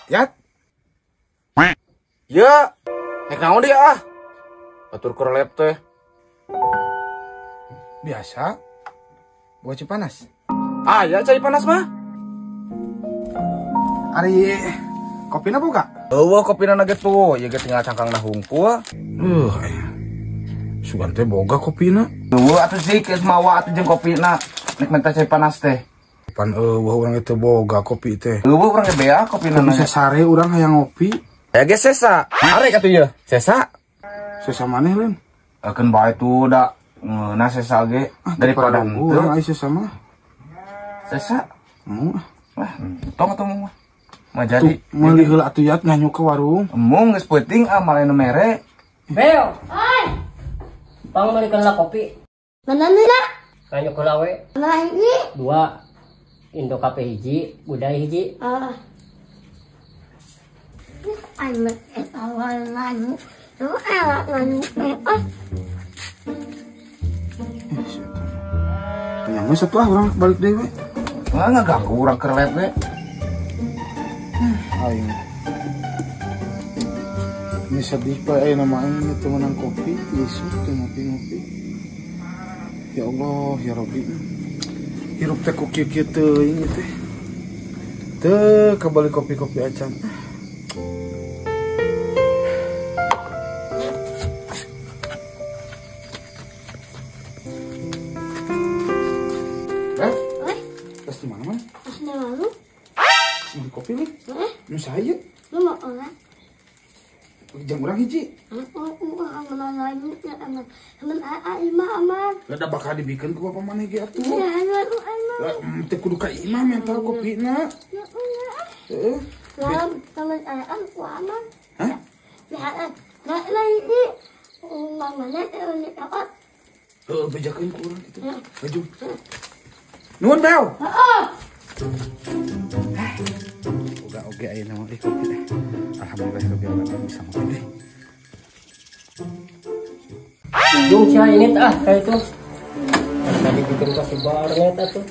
Yat. Ya, naon dia ah. Atur kerlep teh. Biasa. Buat panas. Ah, ya cai panas mah. Ari kopina boga? Eueuh kopina na gitu, ya ge tinggal cangkangna hungkul. Sugan teh boga kopina. Eueuh atuh sih geus mawa atuh jeung kopina. Nek minta cai panas teh. Pan urang itu boga kopi teh. Eueuh urang ge bea kopina na. Bisa sare urang hayang ngopi. Ya ge sesa. Arek atuh ya, sesa. Sesa maneh leun? Akeun bae tuh da ngeuna sesa ge daripada henteu. Urang aya sesa mah. Sesa. Wah, tong atuh mah. Mah Tuh, jadi meuli heula atuh Yat nganyu ke warung. emung geus peuting ah malena mere. Beo. Hai. Pang malikeun lah kopi. Mana nila? Kanyo kula we. Mana ini? 2 Indo kape hiji, budaya hiji. Ayo awal nganyu. Lu elak nganyu. Yang mah satu urang balik deui we. Nggak ngaganggu urang kerlep ge. Aing. Ini sedih pak, nama aing itu menang kopi, isu tuh ngopi-ngopi. Ya Allah, ya Rabbi. Hirup teh ku kieu teuing teh. Teu kabali kopi-kopi acan. Pas di mana man? Pas lalu. Di kopi nih. Nu saya. Lu mau orang? Jam urang hiji. Ada bakal dibikin ku bapak mana ge atuh. Lah teu kudu ka imah mental kopina. Heeh. Dalam teman ku aman. Hah? Ya, lah ini. Mamanya ini apa? Heeh, bejakeun ku urang kitu. Maju. Nuhun, Bel. Heeh. Uga oge aya nama kopi teh. Alhamdulillah bisa ngopi deh. Yung siya init kayak itu. Tadi bikin kasih barnet tuh.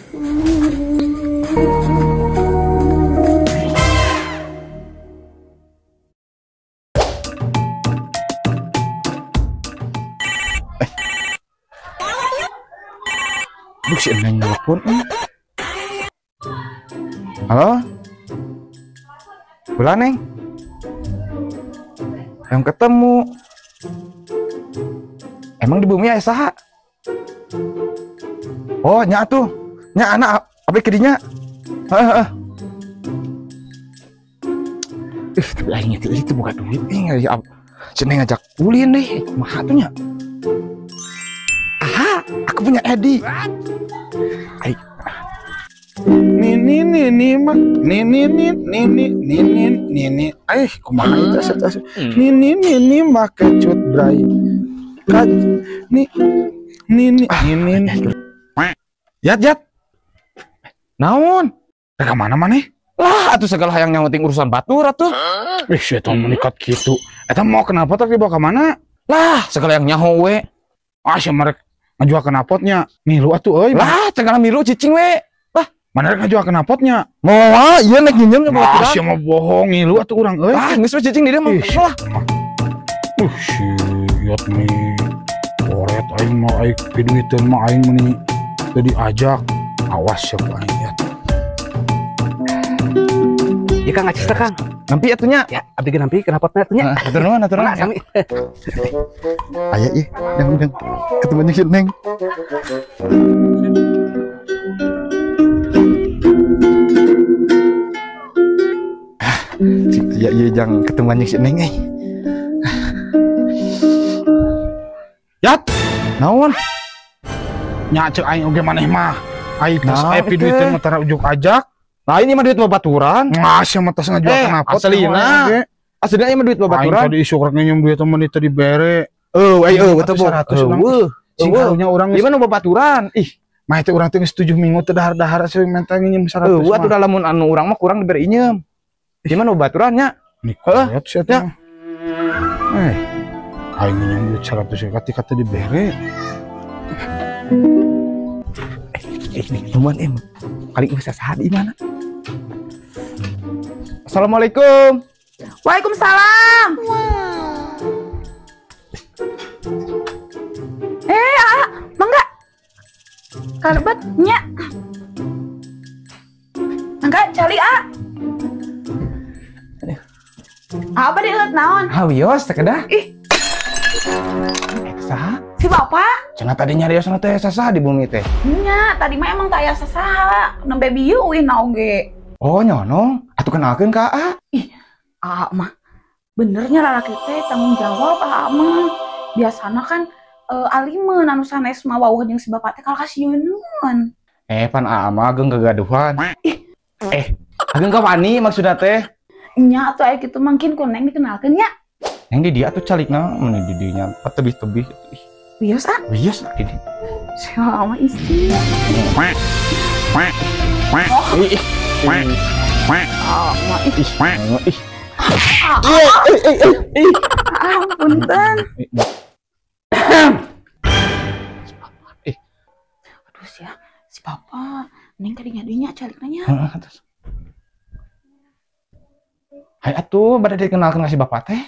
Duh si Neng nelpon. Halo? Bulan Neng? Yang ketemu. Emang di bumi aya saha? Oh, nya atuh. Nya anak apa kedinya? Heeh. Tapi aing itu buka duit nih ya. Ceneng ngajak ulin deh. Kumaha atuh nya? Aha, aku punya Edi. Aik. Nini kumaha itu asal nini make cut bray kad nini Yat naon ka mana maneh lah atuh segala hayang nyauting urusan batur atuh setan menikat gitu eta mau kenapa tapi bawa ka mana lah segala yang nyaho we sia merek ngajual kenapotnya milu atuh euy lah cenah milu cicing we mana ngajual kenapotnya? Moal, iya nek nyinjem sama sia mah bohong ngilu atuh urang euy. Geus we cicing di dieu mah. Siat nih. Oret aing mah aing piduiteun mah aing meni teu diajak. Awas ya aing ya. Ya Kang acis teh Kang. Nampi atunya. Ya, abdi ge nampi kenapotna atunya. Hatur nuhun. Sami. Aya ieu, yang ketemu jeung Neng. Ya jangan ketemuan si Neng Yat naon nya ceu aing oge maneh mah aing tos aya piduiteun mah tara ujuk ajak nah ini mah duit babaturan sia mah tos ngajual kenapot aslina ieu mah duit babaturan aing tadi isuk rek nginjem duit temen itu dibere betul 100 singnya urang ieu mah babaturan mah itu urang teh geus 7 minggu teu dahar-dahar seuing minta nginjem 100 atuh da lamun anu urang mah kurang dibere injem gimana baturannya? Heeh, ya. Aing nginjem duit 100 kata dibere. Cuman kali bisa saat di mana? Assalamualaikum. Waalaikumsalam. Mangga. Kalebet nya. Mangga cali Apa dilihat naon? Hawios teh kedah. Ih. Saha? Si bapak? Cenah tadi nyari osna teh saha di bumi teh. Nya, tadi mah emang taya sasaha. Nembe bieu euy naoge. Oh nyonong, atuh kenalkeun ka Aa. Ih, mah benernya lalaki teh tanggung jawab mah. Biasana kan alimeun anu sanes mah wawuh jeung si bapak teh kal kasieun. Pan Aa mah geung gagaduhan. Ageung ka wani maksudna teh. Nya atuh aya kitu mangkin ku neng dikenalkeun nya. Neng di dia atuh calikna mun di dinya tebih-tebih. Wios Wios di dia. Sewa mah isi. Mah punten. Aduh si papa neng kadinya calik nanya. Hai atuh bade dikenalkeun ka si bapak teh.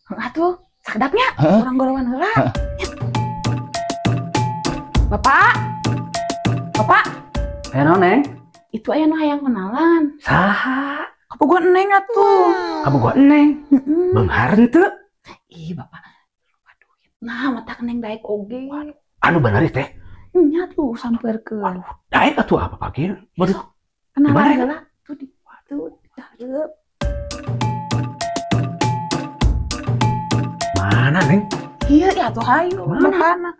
Atuh sakedapnya orang gorowan heula. Bapak. Naon, Neng? Itu aya nu hayang kenalan. Saha? Kabogoh Neng atuh. Kabogoh Neng? Beunghar henteu? Ih, Bapak. Lupa duit. Nah, mata Neng daek oge. Anu bener teh? Nya tuh sampeurkeun. Daek atuh apa pagi? Baru Kenalan heula. Tuh di hareup. mana, Neng? Iya, ya tuh hayu. Mana?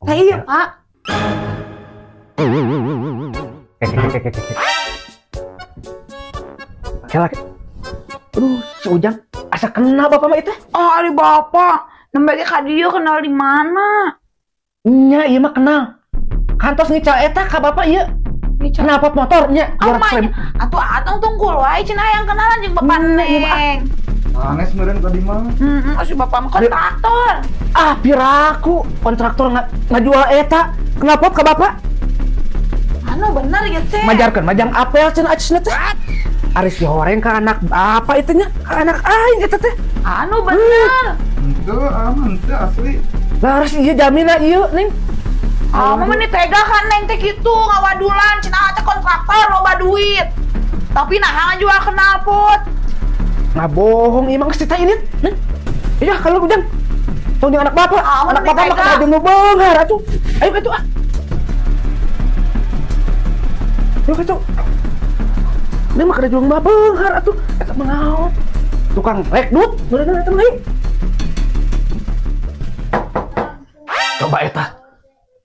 Iya, Pak. Kelak. Aduh, si Ujang asa kenal bapak mah itu? Ari bapak, nembe ka dieu kenal di mana? Nya, ieu mah kenal. Kantos ngical eta ka bapak ieu. Kenapa motornya? Atuh tunggu wae cenah yang kenalan jeung bapak Neng. Anes meureun ka di mana? Si bapak mah kontraktor. Piraku kontraktor ngajual eta. Kenapa ka bapak? Anu bener ya teh. Majarkeun majang apel cenah acisna teh. Ari si horeng ka anak apa itu nya? Ka anak aing eta teh. Anu bener. Henteu aman teh asli. Lah harus ieu jaminan ieu, Ning. Mah meni tega kan Neng teh kitu ngawadulan cenah teh kontraktor loba duit. Tapi nah ngajual knalpot. Bohong emang cerita ini. Iya kalau Ujang. Tong jeung anak bapak. Anak bapak mah kada jeung beunghar atuh. Ayo atuh Ayo atuh. Ini mah kada jeung beunghar atuh. Eta mah naon? Tukang rekdut, meureun eta mah. Coba eta.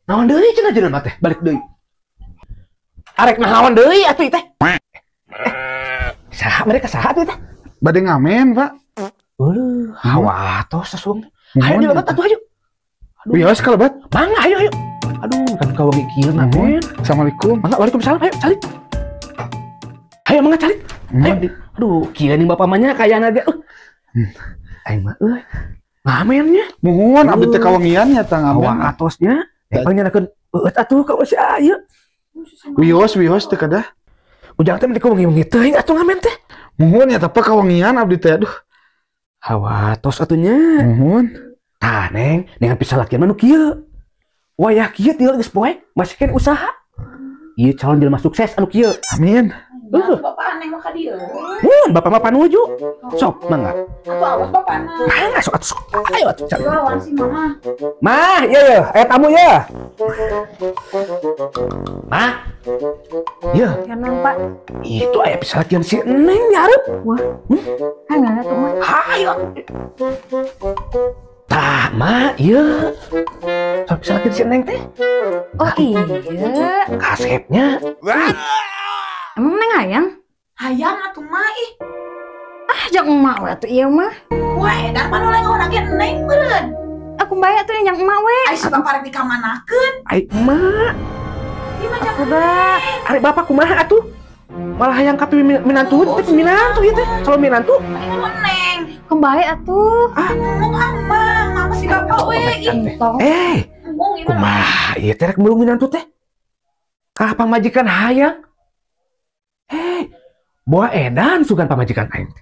Naon deui cenah jenengan teh? Balik deui. Arek naon deui atuh teh? Saha mereka saha atuh teh? Bade ngamen, Pak. Hawa tos sasuang. Ayo dilebat atuh ayo. Wios kalebat. Mangga ayo. Aduh, kan kau ge kieu naon? Assalamualaikum. Mangga waalaikumsalam ayo calik. Ayo mangga calik. Ayo. Aduh, kieu nih bapak mah nya kayana ge. Aing mah ngamen nya. Muhun abdi teh kawangian nya tah ngamen. Hawa atosnya. Panggeunakeun atuh ka si ayeuna. Wios teh kadah. Ujang teh mending wengi teuing atuh ngamen teh. Muhun ya tapi kawangian abdi teh aduh. Hawa tos atunya. Muhun. Tah Neng, dengan pisah laki anu kieu. Wayah kieu tinggal geus poek, masih kan usaha. Ieu calon jelema sukses anu kieu. Amin. Bapak Neng mah ka dieu. Bapak mah panuju. Sok mangga. Atuh awas bapak Neng. Mangga sok atuh sok. Ayo atuh cari. Lawan si mama. Mah, iya aya tamu ya. Mah. Iya. Ya non Pak. Itu aya pisah lakian si Neng nyarep. Wah. Hangana tuh mah. Hayo. Tah, mah, iya. Sok pisah lakian si Neng teh. Oh iya. Kasetnya. Emang Neng hayang? Hayang atuh mah ih. Jang emak we atuh ieu mah. Wah, edan mah oleh ngeunakeun Neng meureun. Aku bae atuh yang emak we. Ai si bapak rek dikamanakeun. Ai emak. Ieu mah jangan. Udah, arek bapak kumaha atuh? Malah hayang ka minantu teh minantu ieu teh. Calon minantu. Ayo Neng. Kembae atuh. Ngomong amang, mama si bapak we. Kumaha ieu teh rek meulung minantu teh? Kah pamajikan hayang? Hei, boa edan sugan pamajikan aing.